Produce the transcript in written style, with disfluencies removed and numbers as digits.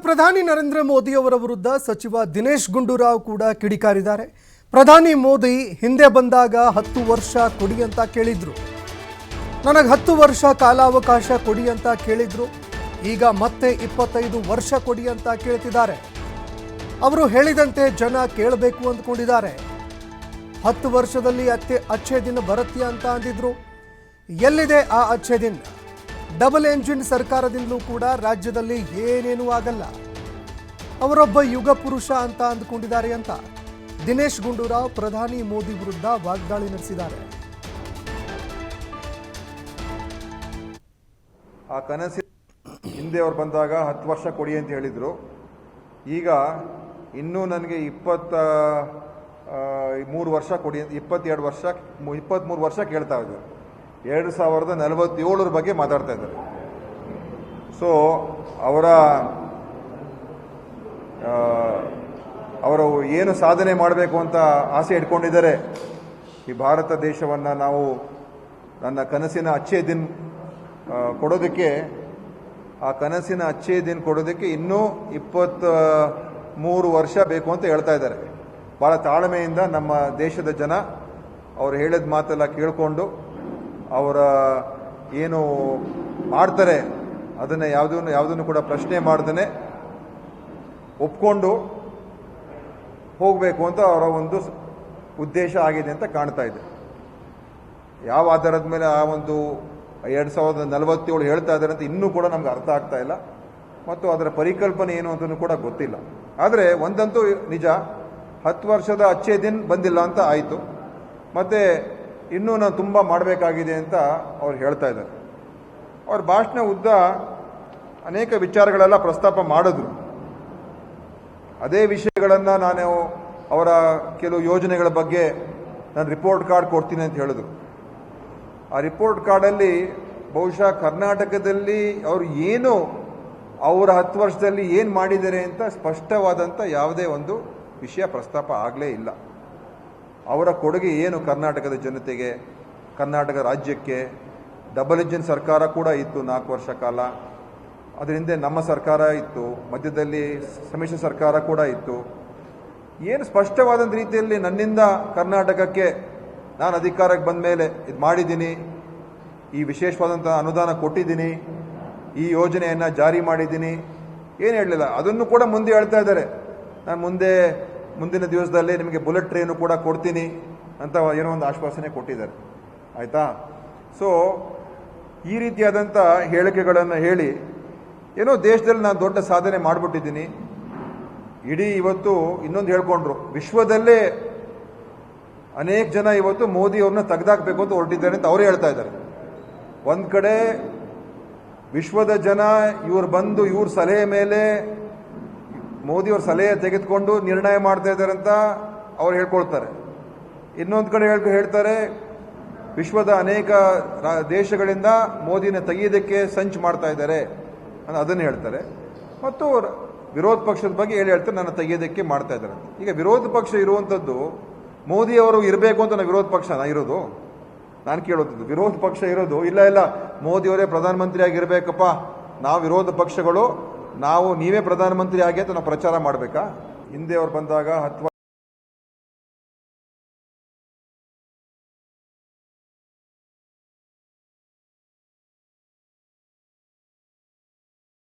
ಪ್ರಧಾನಿ ನರೇಂದ್ರ ಮೋದಿ ಅವರ ವಿರುದ್ಧ ಸಚಿವ ದಿನೇಶ್ ಗುಂಡೂರಾವ್ ಕೂಡ ಕಿಡಿಕಾರಿದ್ದಾರೆ. ಪ್ರಧಾನಿ ಮೋದಿ ಹಿಂದೆ ಬಂದಾಗ 10 ವರ್ಷ ಕೊಡಿ ಅಂತ ಕೇಳಿದ್ರು. ನನಗೆ 10 ವರ್ಷ ಕಾಲಾವಕಾಶ ಕೊಡಿ ಅಂತ ಕೇಳಿದ್ರು. ಈಗ ಮತ್ತೆ 25 ವರ್ಷ ಕೊಡಿ ಅಂತ ಕೇಳ್ತಿದ್ದಾರೆ. ಅವರು ಹೇಳಿದಂತೆ ಜನ ಕೇಳಬೇಕು ಅಂದ್ಕೊಂಡಿದ್ದಾರೆ. 10 ವರ್ಷದಲ್ಲಿ ಅಚ್ಚೆ ದಿನ ಬರುತ್ತೆ ಅಂತ ಅಂದಿದ್ರು. ಎಲ್ಲಿದೆ ಆ ಅಚ್ಚೆ ದಿನ? ಡಬಲ್ ಎಂಜಿನ್ ಸರ್ಕಾರದಿಂದಲೂ ಕೂಡ ರಾಜ್ಯದಲ್ಲಿ ಏನೇನೂ ಆಗಲ್ಲ. ಅವರೊಬ್ಬ ಯುಗ ಪುರುಷ ಅಂತ ಅಂದುಕೊಂಡಿದ್ದಾರೆ ಅಂತ ದಿನೇಶ್ ಗುಂಡೂರಾವ್ ಪ್ರಧಾನಿ ಮೋದಿ ವಿರುದ್ಧ ವಾಗ್ದಾಳಿ ನಡೆಸಿದ್ದಾರೆ. ಆ ಕನಸಿನ ಹಿಂದೆ ಅವ್ರು ಬಂದಾಗ 10 ವರ್ಷ ಕೊಡಿ ಅಂತ ಹೇಳಿದರು. ಈಗ ಇನ್ನೂ ನನಗೆ 23 ವರ್ಷ ಕೊಡಿ, 22 ವರ್ಷ 23 ವರ್ಷ ಕೇಳ್ತಾ ಇದ್ದಾರೆ. 2047 ಬಗ್ಗೆ ಮಾತಾಡ್ತಾ ಇದ್ದಾರೆ. ಸೊ ಅವರು ಏನು ಸಾಧನೆ ಮಾಡಬೇಕು ಅಂತ ಆಸೆ ಇಟ್ಕೊಂಡಿದ್ದಾರೆ. ಈ ಭಾರತ ದೇಶವನ್ನು ನಾವು ನನ್ನ ಕನಸಿನ ಅಚ್ಚೆ ದಿನ ಕೊಡೋದಕ್ಕೆ, ಆ ಕನಸಿನ ಅಚ್ಚೆ ದಿನ ಕೊಡೋದಕ್ಕೆ ಇನ್ನೂ 23 ವರ್ಷ ಬೇಕು ಅಂತ ಹೇಳ್ತಾ ಇದ್ದಾರೆ. ಭಾಳ ತಾಳ್ಮೆಯಿಂದ ನಮ್ಮ ದೇಶದ ಜನ ಅವ್ರು ಹೇಳಿದ ಮಾತೆಲ್ಲ ಕೇಳಿಕೊಂಡು ಅವರ ಏನು ಮಾಡ್ತಾರೆ ಅದನ್ನು ಯಾವುದನ್ನು ಕೂಡ ಪ್ರಶ್ನೆ ಮಾಡ್ದೇ ಒಪ್ಕೊಂಡು ಹೋಗಬೇಕು ಅಂತ ಅವರ ಒಂದು ಉದ್ದೇಶ ಆಗಿದೆ ಅಂತ ಕಾಣ್ತಾ ಇದೆ. ಯಾವ ಆಧಾರದ ಮೇಲೆ ಆ ಒಂದು 2047 ಹೇಳ್ತಾ ಇದ್ದಾರೆ ಅಂತ ಇನ್ನೂ ಕೂಡ ನಮ್ಗೆ ಅರ್ಥ ಆಗ್ತಾ ಇಲ್ಲ, ಮತ್ತು ಅದರ ಪರಿಕಲ್ಪನೆ ಏನು ಅಂತಲೂ ಕೂಡ ಗೊತ್ತಿಲ್ಲ. ಆದರೆ ಒಂದಂತೂ ನಿಜ, 10 ವರ್ಷದ ಅಚ್ಚೆ ದಿನ ಬಂದಿಲ್ಲ ಅಂತ ಆಯಿತು, ಮತ್ತು ಇನ್ನೂ ನಾನು ತುಂಬ ಮಾಡಬೇಕಾಗಿದೆ ಅಂತ ಅವ್ರು ಹೇಳ್ತಾ ಇದ್ದಾರೆ. ಅವ್ರ ಭಾಷಣ ಉದ್ದ ಅನೇಕ ವಿಚಾರಗಳೆಲ್ಲ ಪ್ರಸ್ತಾಪ ಮಾಡಿದ್ರು. ಅದೇ ವಿಷಯಗಳನ್ನು ನಾನು ಅವರ ಕೆಲವು ಯೋಜನೆಗಳ ಬಗ್ಗೆ ನಾನು ರಿಪೋರ್ಟ್ ಕಾರ್ಡ್ ಕೊಡ್ತೀನಿ ಅಂತ ಹೇಳಿದ್ರು. ಆ ರಿಪೋರ್ಟ್ ಕಾರ್ಡಲ್ಲಿ ಬಹುಶಃ ಕರ್ನಾಟಕದಲ್ಲಿ ಅವರು ಏನು ಅವರ 10 ವರ್ಷದಲ್ಲಿ ಏನು ಮಾಡಿದ್ದಾರೆ ಅಂತ ಸ್ಪಷ್ಟವಾದಂಥ ಯಾವುದೇ ಒಂದು ವಿಷಯ ಪ್ರಸ್ತಾಪ ಆಗಲೇ ಇಲ್ಲ. ಅವರ ಕೊಡುಗೆ ಏನು ಕರ್ನಾಟಕದ ಜನತೆಗೆ, ಕರ್ನಾಟಕ ರಾಜ್ಯಕ್ಕೆ? ಡಬಲ್ ಇಂಜಿನ್ ಸರ್ಕಾರ ಕೂಡ ಇತ್ತು 4 ವರ್ಷ ಕಾಲ. ಅದರ ಹಿಂದೆ ನಮ್ಮ ಸರ್ಕಾರ ಇತ್ತು, ಮಧ್ಯದಲ್ಲಿ ಸಮ್ಮಿಶ್ರ ಸರ್ಕಾರ ಕೂಡ ಇತ್ತು. ಏನು ಸ್ಪಷ್ಟವಾದಂಥ ರೀತಿಯಲ್ಲಿ ನನ್ನಿಂದ ಕರ್ನಾಟಕಕ್ಕೆ ನಾನು ಅಧಿಕಾರಕ್ಕೆ ಬಂದ ಮೇಲೆ ಇದು ಮಾಡಿದ್ದೀನಿ, ಈ ವಿಶೇಷವಾದಂಥ ಅನುದಾನ ಕೊಟ್ಟಿದ್ದೀನಿ, ಈ ಯೋಜನೆಯನ್ನು ಜಾರಿ ಮಾಡಿದ್ದೀನಿ, ಏನು ಹೇಳಲಿಲ್ಲ. ಅದನ್ನು ಕೂಡ ಮುಂದೆ ಹೇಳ್ತಾ ಇದ್ದಾರೆ. ನಾನು ಮುಂದಿನ ದಿವಸದಲ್ಲಿ ನಿಮಗೆ ಬುಲೆಟ್ ಟ್ರೈನು ಕೂಡ ಕೊಡ್ತೀನಿ ಅಂತ ಏನೋ ಒಂದು ಆಶ್ವಾಸನೆ ಕೊಟ್ಟಿದ್ದಾರೆ. ಆಯಿತಾ? ಸೊ ಈ ರೀತಿಯಾದಂಥ ಹೇಳಿಕೆಗಳನ್ನು ಹೇಳಿ ಏನೋ ದೇಶದಲ್ಲಿ ನಾನು ದೊಡ್ಡ ಸಾಧನೆ ಮಾಡಿಬಿಟ್ಟಿದ್ದೀನಿ, ಇಡೀ ಇವತ್ತು ಇನ್ನೊಂದು ಹೇಳ್ಕೊಂಡ್ರು, ವಿಶ್ವದಲ್ಲೇ ಅನೇಕ ಜನ ಇವತ್ತು ಮೋದಿಯವ್ರನ್ನ ತೆಗೆದಾಕಬೇಕು ಅಂತ ಹೊರಟಿದ್ದಾರೆ ಅಂತ ಅವರೇ ಹೇಳ್ತಾ ಇದ್ದಾರೆ. ಒಂದು ಕಡೆ ವಿಶ್ವದ ಜನ ಇವ್ರು ಬಂದು ಇವ್ರ ಸಲಹೆ ಮೇಲೆ, ಮೋದಿಯವ್ರ ಸಲಹೆ ತೆಗೆದುಕೊಂಡು ನಿರ್ಣಯ ಮಾಡ್ತಾ ಇದ್ದಾರೆ ಅಂತ ಅವ್ರು ಹೇಳ್ಕೊಳ್ತಾರೆ. ಇನ್ನೊಂದು ಕಡೆ ಹೇಳ್ತಾರೆ ವಿಶ್ವದ ಅನೇಕ ದೇಶಗಳಿಂದ ಮೋದಿನ ತೆಗೆಯೋದಕ್ಕೆ ಸಂಚು ಮಾಡ್ತಾ ಇದ್ದಾರೆ ಅದನ್ನು ಹೇಳ್ತಾರೆ. ಮತ್ತು ವಿರೋಧ ಪಕ್ಷದ ಬಗ್ಗೆ ಹೇಳ್ತಾರೆ ನನ್ನ ತೆಗೆಯೋದಕ್ಕೆ ಮಾಡ್ತಾ ಇದ್ದಾರೆ. ಈಗ ವಿರೋಧ ಪಕ್ಷ ಇರುವಂಥದ್ದು ಮೋದಿಯವರು ಇರಬೇಕು ಅಂತ ನಾವು ವಿರೋಧ ಪಕ್ಷನ ಇರೋದು? ನಾನು ಕೇಳೋದು ವಿರೋಧ ಪಕ್ಷ ಇರೋದು ಇಲ್ಲ ಮೋದಿಯವರೇ ಪ್ರಧಾನಮಂತ್ರಿ ಆಗಿರಬೇಕಪ್ಪ, ನಾವು ವಿರೋಧ ಪಕ್ಷಗಳು, ನೀವೇ ಪ್ರಧಾನಮಂತ್ರಿ ಆಗಿ ಅಂತ ನಾವು ಪ್ರಚಾರ ಮಾಡಬೇಕಾ? ಹಿಂದೆ ಅವ್ರು ಬಂದಾಗ 10